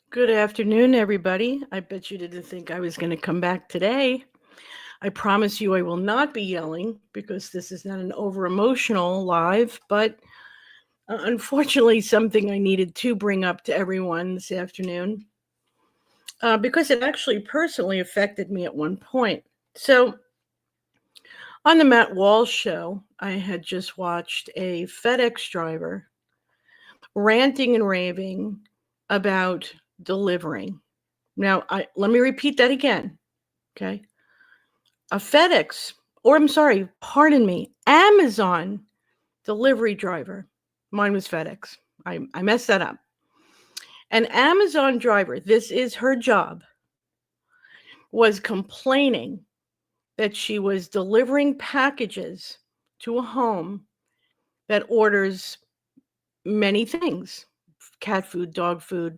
Good afternoon, everybody. I bet you didn't think I was going to come back today. I promise you I will not be yelling because this is not an over emotional live, but unfortunately, something I needed to bring up to everyone this afternoon because it actually personally affected me at one point. So, on the Matt Walsh show, I had just watched a FedEx driver ranting and raving about delivering. Now, let me repeat that again. Okay. A FedEx, or I'm sorry, pardon me, Amazon delivery driver. Mine was FedEx. I messed that up. An Amazon driver, this is her job, was complaining that she was delivering packages to a home that orders many things: cat food, dog food,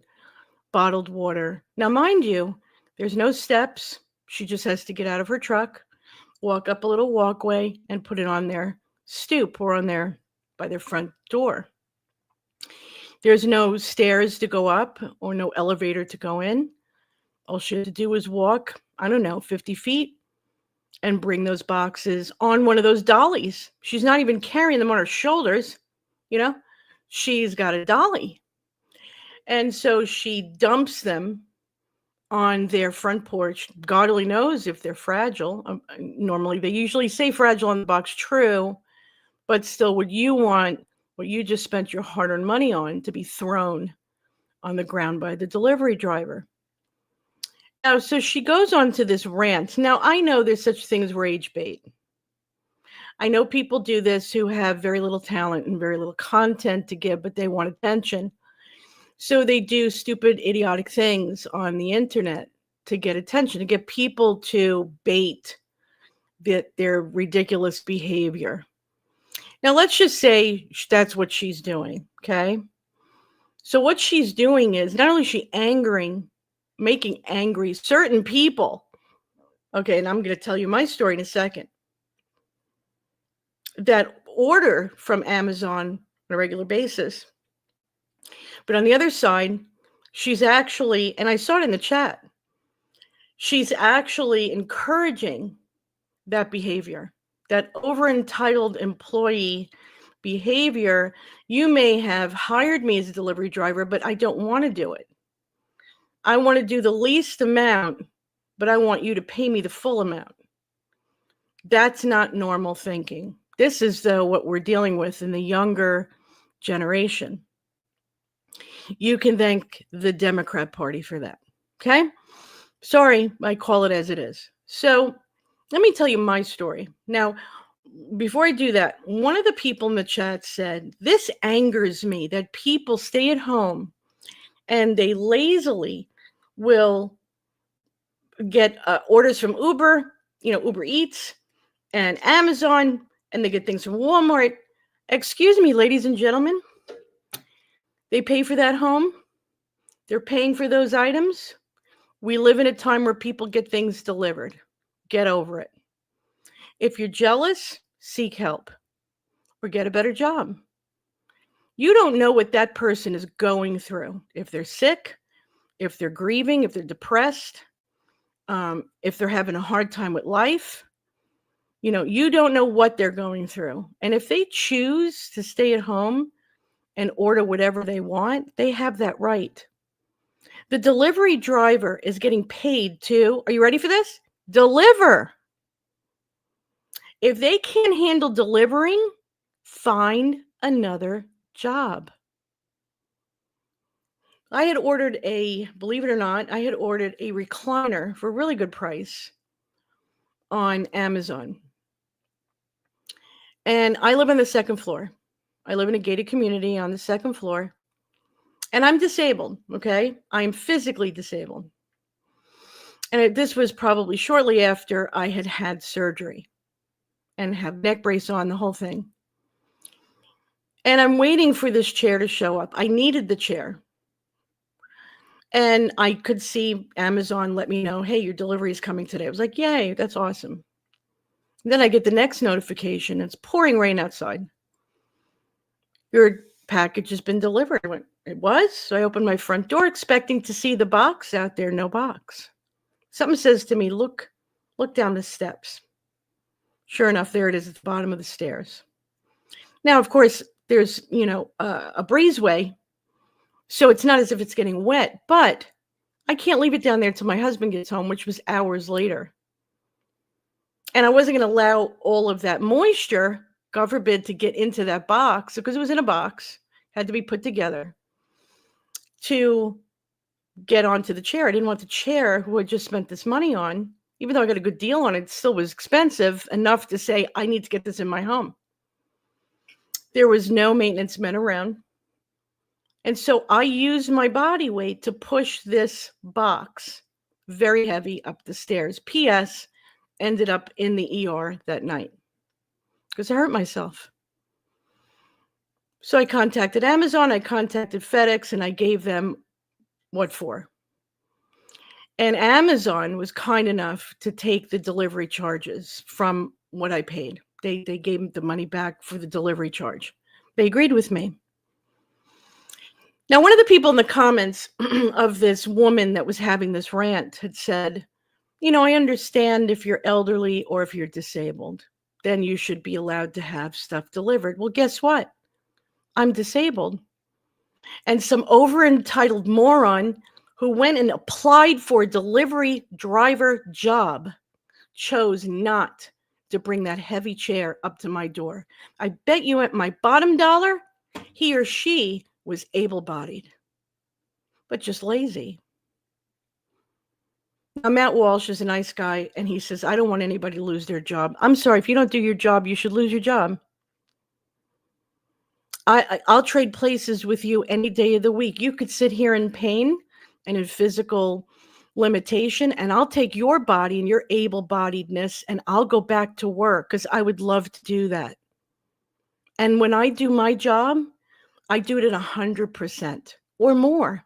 bottled water. Now, mind you, there's no steps. She just has to get out of her truck, walk up a little walkway, and put it on their stoop or by their front door. There's no stairs to go up or no elevator to go in. All she had to do was walk, 50 feet and bring those boxes on one of those dollies. She's not even carrying them on her shoulders, you know? She's got a dolly. And so she dumps them on their front porch. God only knows if they're fragile. Normally, they usually say fragile on the box, true, but still, what you just spent your hard-earned money on to be thrown on the ground by the delivery driver. Now, so she goes on to this rant. Now, I know there's such thing as rage bait. I know people do this who have very little talent and very little content to give, but they want attention. So they do stupid, idiotic things on the internet to get attention, to get people to bait their ridiculous behavior. Now, let's just say that's what she's doing, okay? So what she's doing is not only is she making angry certain people, okay, and I'm going to tell you my story in a second, that order from Amazon on a regular basis. But on the other side, she's actually, and I saw it in the chat, she's actually encouraging that behavior, that over-entitled employee behavior. You may have hired me as a delivery driver, but I don't want to do it. I want to do the least amount, but I want you to pay me the full amount. That's not normal thinking. This is, though, what we're dealing with in the younger generation. You can thank the Democrat Party for that. Okay? Sorry, I call it as it is. So let me tell you my story. Now, before I do that, one of the people in the chat said, this angers me that people stay at home and they lazily will get orders from Uber, Uber Eats and Amazon, and they get things from Walmart. Excuse me, ladies and gentlemen. They pay for that home. They're paying for those items. We live in a time where people get things delivered. Get over it. If you're jealous, seek help or get a better job. You don't know what that person is going through. If they're sick, if they're grieving, if they're depressed, if they're having a hard time with life, you don't know what they're going through. And if they choose to stay at home and order whatever they want, they have that right. The delivery driver is getting paid to, are you ready for this? Deliver. If they can't handle delivering, find another job. I had ordered believe it or not, I had ordered a recliner for a really good price on Amazon. And I live on the second floor. I live in a gated community on the second floor. And I'm disabled, okay? I'm physically disabled. And this was probably shortly after I had had surgery and have neck brace on, the whole thing. And I'm waiting for this chair to show up. I needed the chair. And I could see Amazon let me know, hey, your delivery is coming today. I was like, yay, that's awesome. And then I get the next notification. It's pouring rain outside. Your package has been delivered. I went, it was? So I opened my front door expecting to see the box out there. No box. Something says to me, look down the steps. Sure enough, there it is at the bottom of the stairs. Now, of course, there's, a breezeway. So it's not as if it's getting wet, but I can't leave it down there till my husband gets home, which was hours later. And I wasn't going to allow all of that moisture, God forbid, to get into that box because it was in a box, had to be put together to get onto the chair. I didn't want the chair who I just spent this money on, even though I got a good deal on it, it still was expensive enough to say, I need to get this in my home. There was no maintenance men around. And so I used my body weight to push this box very heavy up the stairs. P.S. ended up in the ER that night because I hurt myself. So I contacted Amazon, I contacted FedEx, and I gave them what for. And Amazon was kind enough to take the delivery charges from what I paid. They gave the money back for the delivery charge. They agreed with me. Now, one of the people in the comments of this woman that was having this rant had said, I understand if you're elderly or if you're disabled, then you should be allowed to have stuff delivered. Well, guess what? I'm disabled. And some over-entitled moron who went and applied for a delivery driver job chose not to bring that heavy chair up to my door. I bet you at my bottom dollar, he or she was able-bodied, but just lazy. Now, Matt Walsh is a nice guy, and he says, I don't want anybody to lose their job. I'm sorry, if you don't do your job, you should lose your job. I'll trade places with you any day of the week. You could sit here in pain and in physical limitation, and I'll take your body and your able-bodiedness, and I'll go back to work because I would love to do that. And when I do my job, I do it at 100% or more.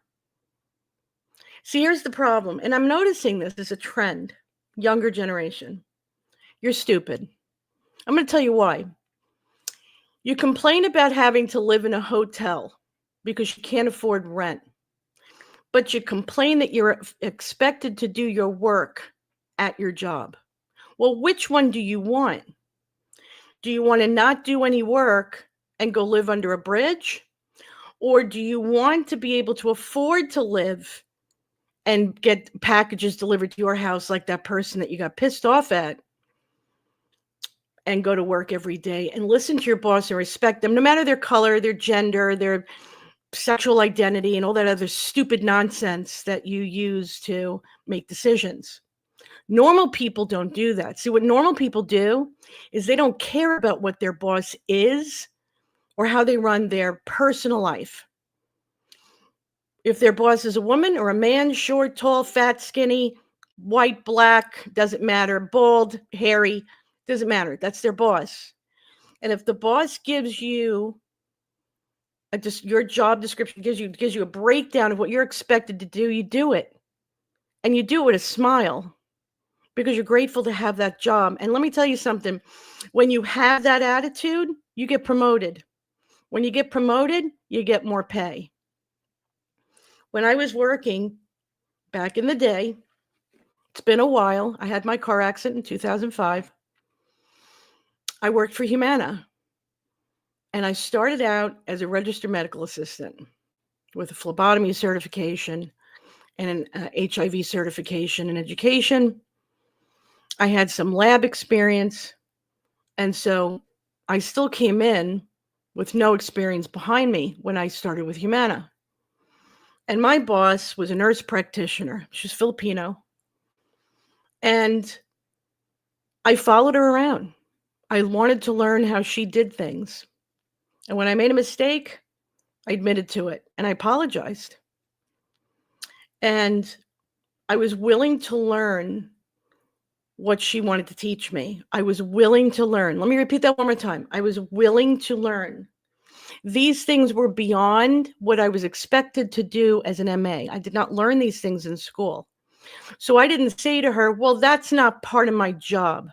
See, here's the problem, and I'm noticing this as a trend. Younger generation. You're stupid. I'm going to tell you why. You complain about having to live in a hotel because you can't afford rent. But you complain that you're expected to do your work at your job. Well, which one do you want? Do you want to not do any work and go live under a bridge? Or do you want to be able to afford to live and get packages delivered to your house like that person that you got pissed off at and go to work every day and listen to your boss and respect them, no matter their color, their gender, their sexual identity, and all that other stupid nonsense that you use to make decisions? Normal people don't do that. See, what normal people do is they don't care about what their boss is or how they run their personal life. If their boss is a woman or a man, short, tall, fat, skinny, white, black, doesn't matter, bald, hairy, doesn't matter. That's their boss. And if the boss gives you your job description, gives you a breakdown of what you're expected to do, you do it. And you do it with a smile because you're grateful to have that job. And let me tell you something. When you have that attitude, you get promoted. When you get promoted, you get more pay. When I was working back in the day, it's been a while. I had my car accident in 2005. I worked for Humana. And I started out as a registered medical assistant with a phlebotomy certification and an HIV certification in education. I had some lab experience. And so I still came in with no experience behind me when I started with Humana. And my boss was a nurse practitioner. She's Filipino. And I followed her around. I wanted to learn how she did things. And when I made a mistake, I admitted to it and I apologized. And I was willing to learn what she wanted to teach me. I was willing to learn. Let me repeat that one more time. I was willing to learn. These things were beyond what I was expected to do as an MA. I did not learn these things in school. So I didn't say to her, well, that's not part of my job.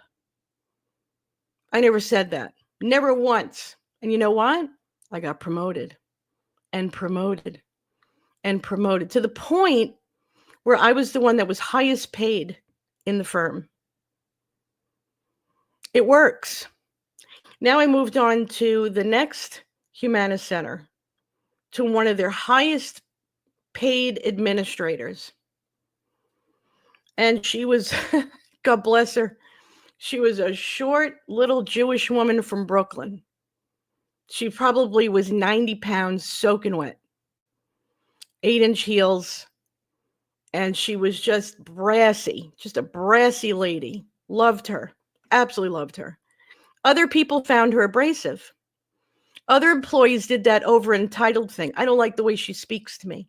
I never said that. Never once. And you know what? I got promoted and promoted and promoted to the point where I was the one that was highest paid in the firm. It works. Now I moved on to the next Humana Center, to one of their highest paid administrators. And she was, God bless her, she was a short little Jewish woman from Brooklyn. She probably was 90 pounds soaking wet, 8-inch heels. And she was just brassy, just a brassy lady. Loved her, absolutely loved her. Other people found her abrasive. Other employees did that over entitled thing. I don't like the way she speaks to me.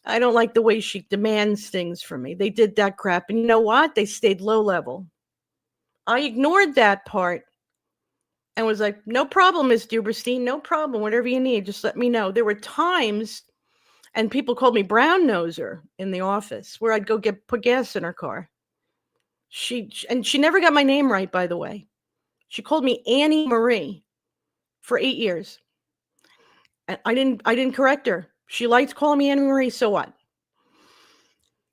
I don't like the way she demands things from me. They did that crap. And you know what? They stayed low level. I ignored that part and was like, no problem, Miss Duberstein. No problem. Whatever you need, just let me know. There were times, and people called me brown noser in the office, where I'd go put gas in her car. She never got my name right, by the way. She called me Annie Marie for 8 years. And I didn't correct her. She liked calling me Annie Marie, so what?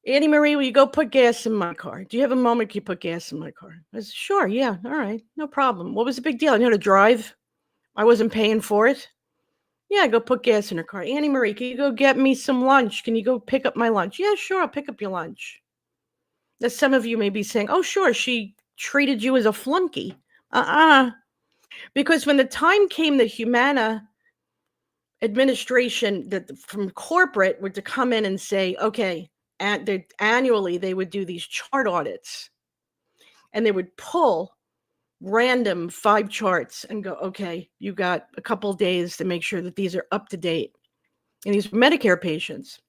Annie Marie, will you go put gas in my car? Do you have a moment? Can you put gas in my car? I said, sure, yeah, all right, no problem. What was the big deal? I knew how to drive. I wasn't paying for it. Yeah, go put gas in her car. Annie Marie, can you go get me some lunch? Can you go pick up my lunch? Yeah, sure, I'll pick up your lunch. Now, some of you may be saying, oh, sure, she treated you as a flunky. Because when the time came that Humana administration that from corporate were to come in and say, okay, annually they would do these chart audits and they would pull random 5 charts and go, okay, you got a couple days to make sure that these are up to date. And these were Medicare patients.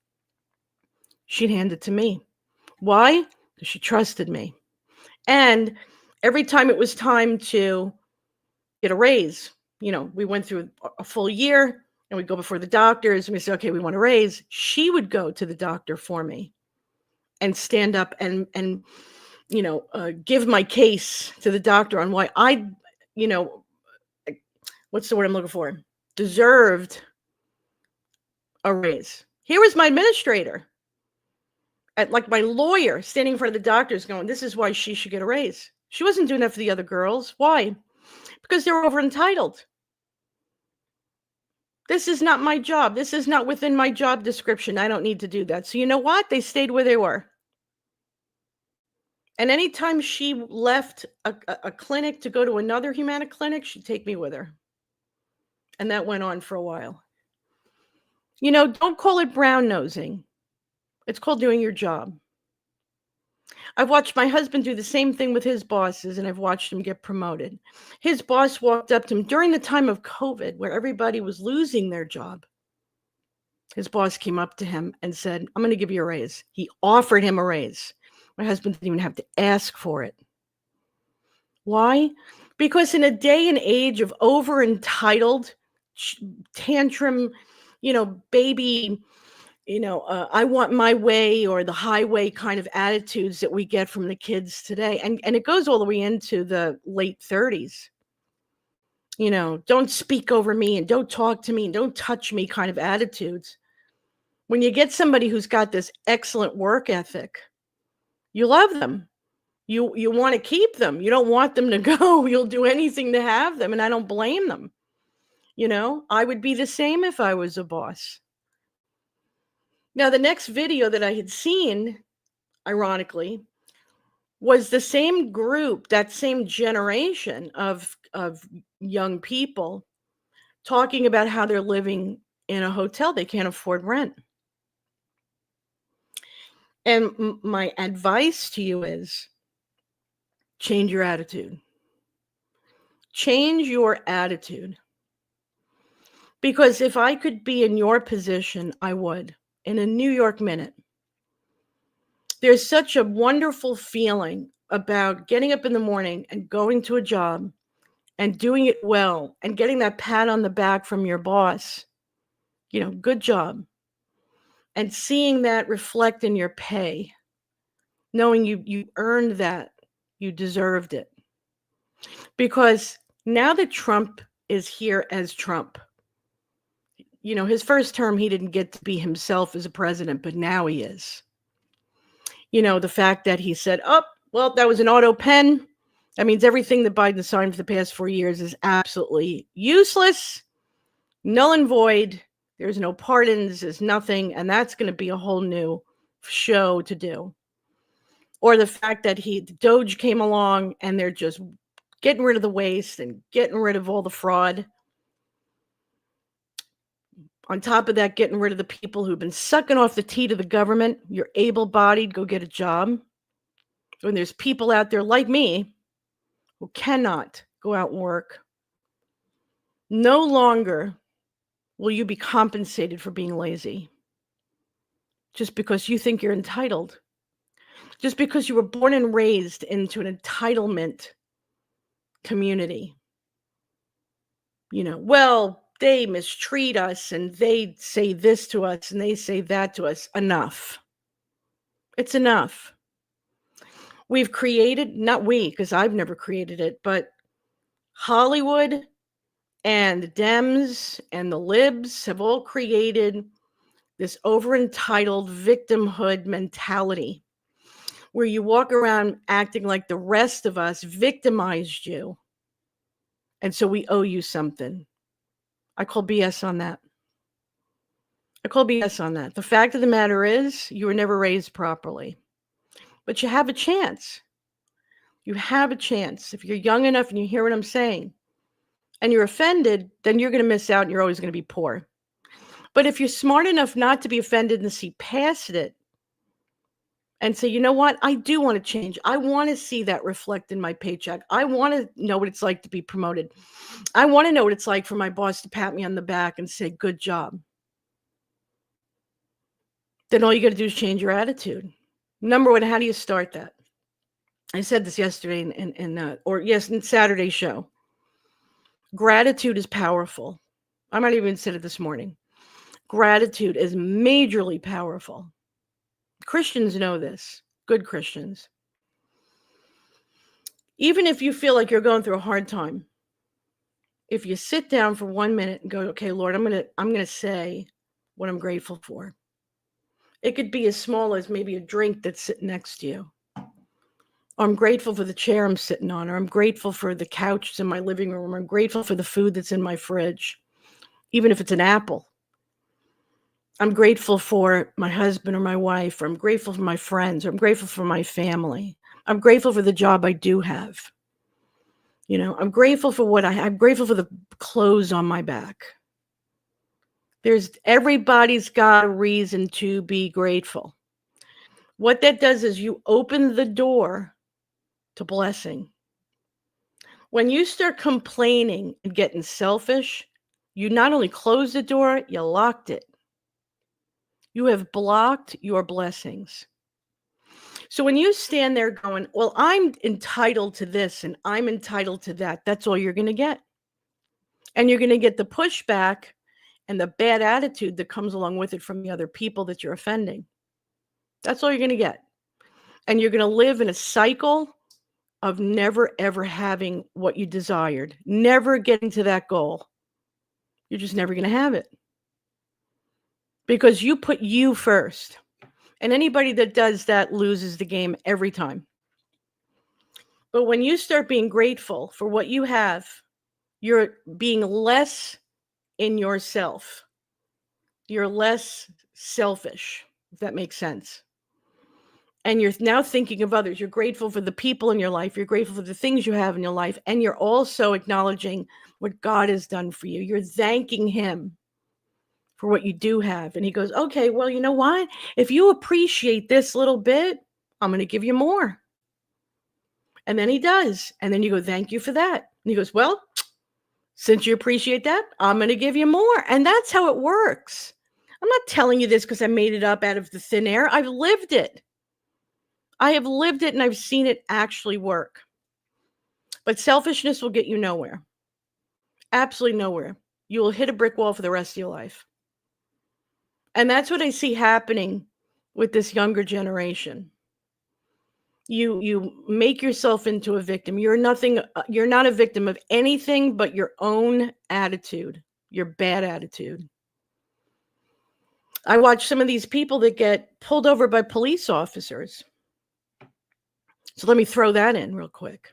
She'd hand it to me. Why? Because she trusted me. And every time it was time to get a raise, we went through a full year and we'd go before the doctors and we say, okay, we want a raise. She would go to the doctor for me and stand up and give my case to the doctor on why I, what's the word I'm looking for? Deserved a raise. Here was my administrator, like my lawyer, standing in front of the doctors going, this is why she should get a raise. She wasn't doing that for the other girls. Why? Because they were over entitled. This is not my job. This is not within my job description. I don't need to do that. So you know what? They stayed where they were. And anytime she left a clinic to go to another Humana clinic, she'd take me with her. And that went on for a while. Don't call it brown nosing. It's called doing your job. I've watched my husband do the same thing with his bosses, and I've watched him get promoted. His boss walked up to him during the time of COVID, where everybody was losing their job. His boss came up to him and said, I'm going to give you a raise. He offered him a raise. My husband didn't even have to ask for it. Why? Because in a day and age of over-entitled, tantrum, baby, I want my way or the highway kind of attitudes that we get from the kids today. And it goes all the way into the late 30s. Don't speak over me and don't talk to me and don't touch me kind of attitudes. When you get somebody who's got this excellent work ethic, you love them. You want to keep them. You don't want them to go. You'll do anything to have them. And I don't blame them. I would be the same if I was a boss. Now, the next video that I had seen, ironically, was the same group, that same generation of young people talking about how they're living in a hotel. They can't afford rent. And my advice to you is change your attitude. Change your attitude. Because if I could be in your position, I would, in a New York minute. There's such a wonderful feeling about getting up in the morning and going to a job and doing it well and getting that pat on the back from your boss. Good job. And seeing that reflect in your pay, knowing you earned that, you deserved it. Because now that Trump is here as Trump, his first term, he didn't get to be himself as a president, but now he is. The fact that he said, oh, well, that was an auto pen. That means everything that Biden signed for the past 4 years is absolutely useless, null and void. There's no pardons, there's nothing. And that's going to be a whole new show to do. Or the fact that the Doge came along and they're just getting rid of the waste and getting rid of all the fraud. On top of that, getting rid of the people who've been sucking off the teat of the government. You're able-bodied, go get a job. When there's people out there like me who cannot go out and work, no longer will you be compensated for being lazy just because you think you're entitled, just because you were born and raised into an entitlement community. Well, they mistreat us and they say this to us and they say that to us. Enough. It's enough. We've created, not we, because I've never created it, but Hollywood and the Dems and the libs have all created this over-entitled victimhood mentality where you walk around acting like the rest of us victimized you. And so we owe you something. I call BS on that. The fact of the matter is you were never raised properly. But you have a chance. You have a chance. If you're young enough and you hear what I'm saying and you're offended, then you're going to miss out and you're always going to be poor. But if you're smart enough not to be offended and see past it and say, you know what, I do want to change. I want to see that reflect in my paycheck. I want to know what it's like to be promoted. I want to know what it's like for my boss to pat me on the back and say, good job. Then all you got to do is change your attitude. Number one, how do you start that? I said this yesterday in Saturday's show. Gratitude is powerful. I might even said it this morning. Gratitude is majorly powerful. Christians know this. Good Christians. Even if you feel like you're going through a hard time, if you sit down for 1 minute and go, okay, Lord, I'm gonna say what I'm grateful for. It could be as small as maybe a drink that's sitting next to you. Or I'm grateful for the chair I'm sitting on, or I'm grateful for the couch that's in my living room, or I'm grateful for the food that's in my fridge, even if it's an apple. I'm grateful for my husband or my wife, or I'm grateful for my friends, or I'm grateful for my family. I'm grateful for the job I do have. I'm grateful for what I'm grateful for the clothes on my back. Everybody's got a reason to be grateful. What that does is you open the door to blessing. When you start complaining and getting selfish, you not only close the door, you locked it. You have blocked your blessings. So when you stand there going, well, I'm entitled to this and I'm entitled to that, that's all you're going to get. And you're going to get the pushback and the bad attitude that comes along with it from the other people that you're offending. That's all you're going to get. And you're going to live in a cycle of never, ever having what you desired, never getting to that goal. You're just never going to have it. Because you put you first. And anybody that does that loses the game every time. But when you start being grateful for what you have, you're being less in yourself. You're less selfish, if that makes sense. And you're now thinking of others. You're grateful for the people in your life. You're grateful for the things you have in your life. And you're also acknowledging what God has done for you. You're thanking him for what you do have. And he goes, okay, well, you know what? If you appreciate this little bit, I'm going to give you more. And then he does. And then you go, thank you for that. And he goes, well, since you appreciate that, I'm going to give you more. And that's how it works. I'm not telling you this because I made it up out of the thin air. I've lived it. I have lived it and I've seen it actually work. But selfishness will get you nowhere. Absolutely nowhere. You will hit a brick wall for the rest of your life. And that's what I see happening with this younger generation. You make yourself into a victim. You're nothing, you're not a victim of anything but your own attitude, your bad attitude. I watch some of these people that get pulled over by police officers. So let me throw that in real quick.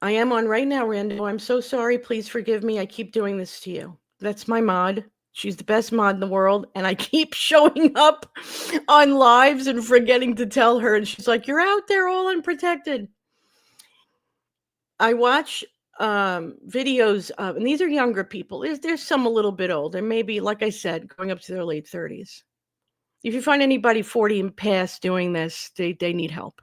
I am on right now, Rando. I'm so sorry. Please forgive me. I keep doing this to you. That's my mod. She's the best mod in the world. And I keep showing up on lives and forgetting to tell her. And she's like, you're out there all unprotected. I watch videos of, and these are younger people. There's some a little bit older, maybe, like I said, going up to their late 30s. If you find anybody 40 and past doing this, they need help.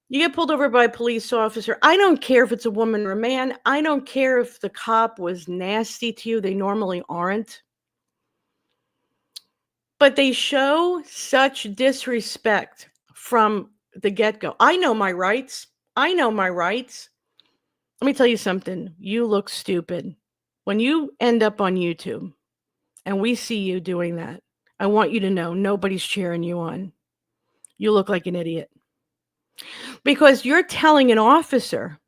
You get pulled over by a police officer. I don't care if it's a woman or a man. I don't care if the cop was nasty to you. They normally aren't. But they show such disrespect from the get-go. I know my rights. I know my rights. Let me tell you something. You look stupid. When you end up on YouTube and we see you doing that, I want you to know nobody's cheering you on. You look like an idiot. Because you're telling an officer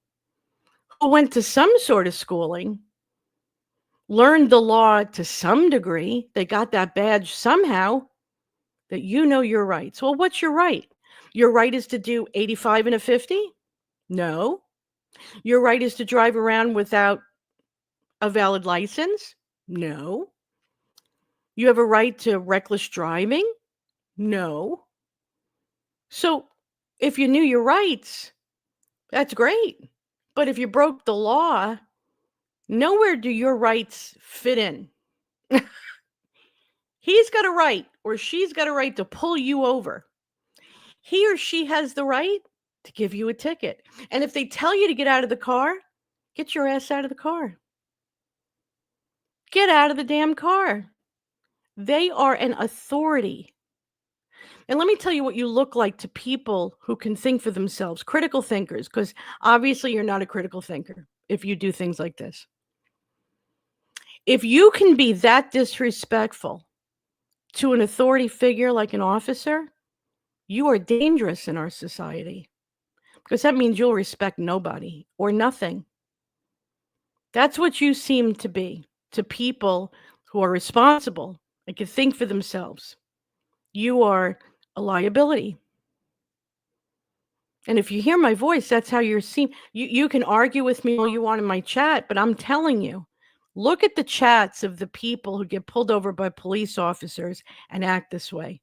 who went to some sort of schooling, learned the law to some degree, they got that badge somehow, that you know your rights. Well, what's your right? Your right is to do 85 and a 50? No. Your right is to drive around without a valid license? No. You have a right to reckless driving? No. So if you knew your rights, that's great. But if you broke the law, nowhere do your rights fit in. He's got a right or she's got a right to pull you over. He or she has the right to give you a ticket. And if they tell you to get out of the car, get your ass out of the car. Get out of the damn car. They are an authority. And let me tell you what you look like to people who can think for themselves, critical thinkers, because obviously you're not a critical thinker if you do things like this. If you can be that disrespectful to an authority figure like an officer, you are dangerous in our society because that means you'll respect nobody or nothing. That's what you seem to be to people who are responsible and can think for themselves. You are a liability. And if you hear my voice, that's how you're seen. You can argue with me all you want in my chat, but I'm telling you, look at the chats of the people who get pulled over by police officers and act this way.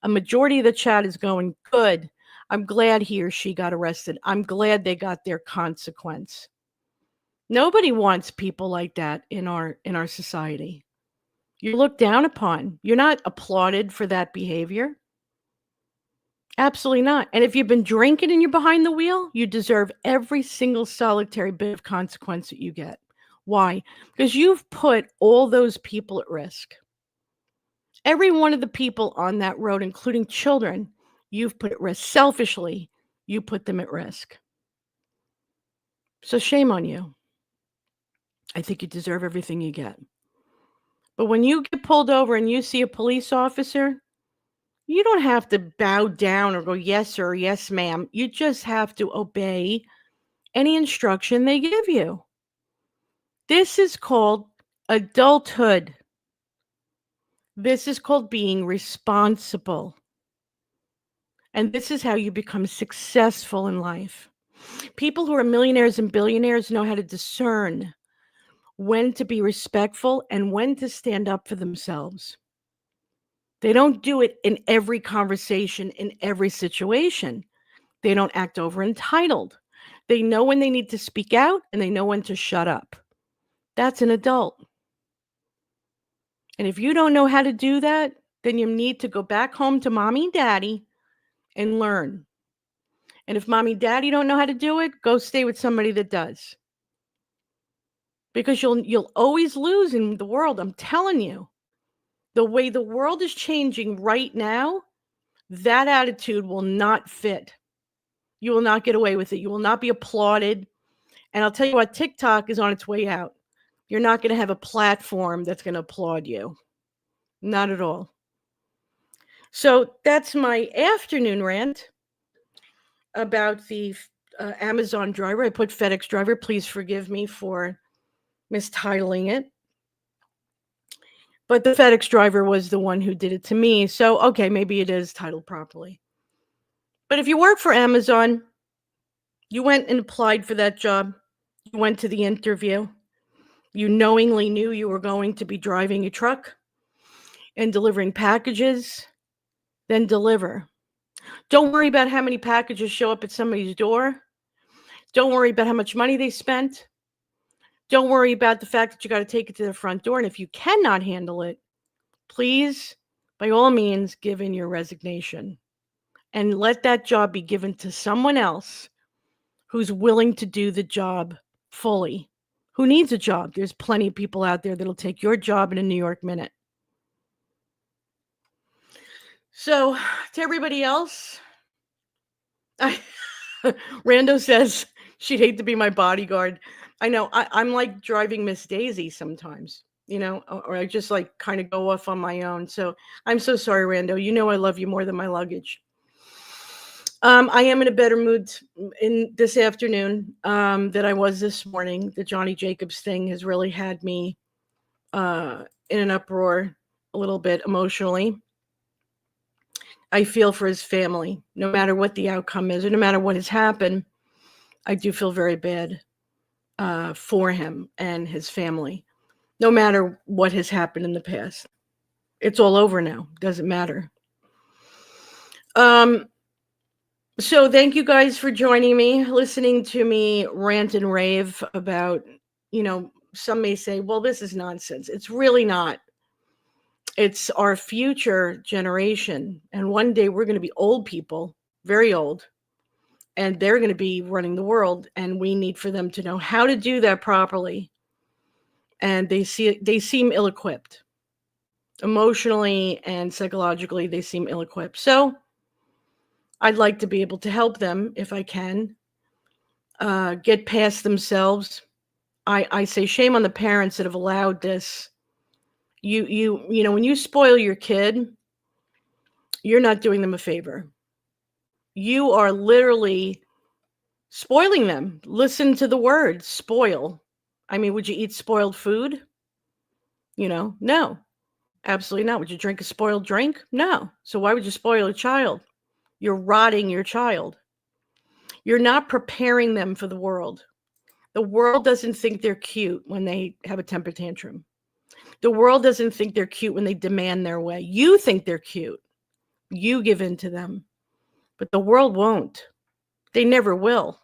A majority of the chat is going, good. I'm glad he or she got arrested. I'm glad they got their consequence. Nobody wants people like that in our society. You're looked down upon. You're not applauded for that behavior. Absolutely not. And if you've been drinking and you're behind the wheel, you deserve every single solitary bit of consequence that you get. Why? Because you've put all those people at risk. Every one of the people on that road, including children, you've put at risk. Selfishly, you put them at risk. So shame on you. I think you deserve everything you get. But when you get pulled over and you see a police officer, you don't have to bow down or go, yes, sir, yes, ma'am. You just have to obey any instruction they give you. This is called adulthood. This is called being responsible. And this is how you become successful in life. People who are millionaires and billionaires know how to discern when to be respectful and when to stand up for themselves. They don't do it in every conversation, in every situation. They don't act over entitled. They know when they need to speak out and they know when to shut up. That's an adult. And if you don't know how to do that, then you need to go back home to mommy and daddy and learn. And if mommy, daddy don't know how to do it, go stay with somebody that does. Because you'll always lose in the world. I'm telling you. The way the world is changing right now, that attitude will not fit. You will not get away with it. You will not be applauded. And I'll tell you what, TikTok is on its way out. You're not going to have a platform that's going to applaud you. Not at all. So that's my afternoon rant about the Amazon driver. I put FedEx driver. Please forgive me for mistitling it. But the FedEx driver was the one who did it to me. So, okay, maybe it is titled properly. But if you work for Amazon, you went and applied for that job, you went to the interview, you knowingly knew you were going to be driving a truck and delivering packages, then deliver. Don't worry about how many packages show up at somebody's door. Don't worry about how much money they spent. Don't worry about the fact that you got to take it to the front door. And if you cannot handle it, please, by all means, give in your resignation and let that job be given to someone else who's willing to do the job fully. Who needs a job? There's plenty of people out there that'll take your job in a New York minute. So, to everybody else, Rando says she'd hate to be my bodyguard. I know, I'm like driving Miss Daisy sometimes, or I just like kind of go off on my own. So I'm so sorry, Rando. You know I love you more than my luggage. I am in a better mood in this afternoon than I was this morning. The Johnny Jacobs thing has really had me in an uproar a little bit emotionally. I feel for his family, no matter what the outcome is, or no matter what has happened. I do feel very bad for him and his family, no matter what has happened in the past. It's all over now. Doesn't matter. So thank you guys for joining me, listening to me rant and rave about, some may say, well, this is nonsense. It's really not. It's our future generation. And one day we're going to be old people, very old, and they're going to be running the world. And we need for them to know how to do that properly. And they seem ill-equipped. Emotionally and psychologically, they seem ill-equipped. So I'd like to be able to help them if I can get past themselves. I say shame on the parents that have allowed this. When you spoil your kid, you're not doing them a favor. You are literally spoiling them. Listen to the word spoil. I mean, would you eat spoiled food? No, absolutely not. Would you drink a spoiled drink? No. So why would you spoil a child? You're rotting your child. You're not preparing them for the world. The world doesn't think they're cute when they have a temper tantrum. The world doesn't think they're cute when they demand their way. You think they're cute. You give in to them. But the world won't. They never will.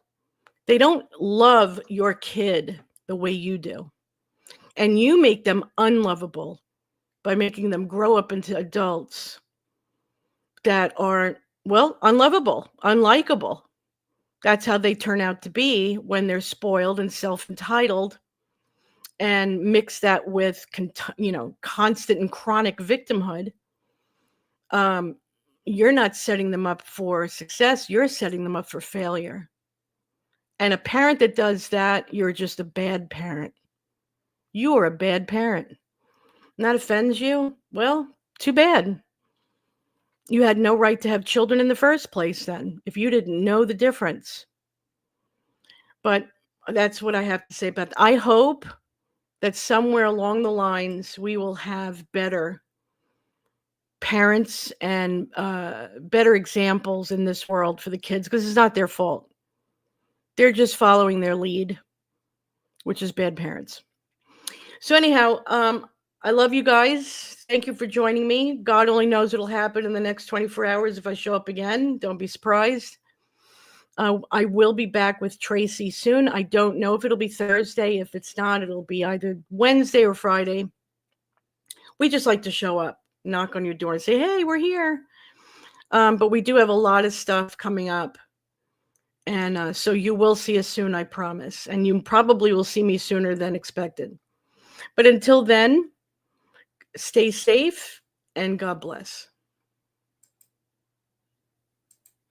They don't love your kid the way you do. And you make them unlovable by making them grow up into adults that are, unlovable, unlikable. That's how they turn out to be when they're spoiled and self-entitled, and mix that with, constant and chronic victimhood. You're not setting them up for success. You're setting them up for failure. And a parent that does that, you're just a bad parent. You are a bad parent. And that offends you? Well, too bad. You had no right to have children in the first place then, if you didn't know the difference. But that's what I have to say about that. I hope that somewhere along the lines, we will have better parents and better examples in this world for the kids, because it's not their fault. They're just following their lead, which is bad parents. So anyhow, I love you guys. Thank you for joining me. God only knows what'll happen in the next 24 hours if I show up again. Don't be surprised. I will be back with Tracy soon. I don't know if it'll be Thursday. If it's not, it'll be either Wednesday or Friday. We just like to show up, knock on your door and say, hey, we're here. But we do have a lot of stuff coming up And so you will see us soon, I promise. And you probably will see me sooner than expected. But until then, stay safe and God bless.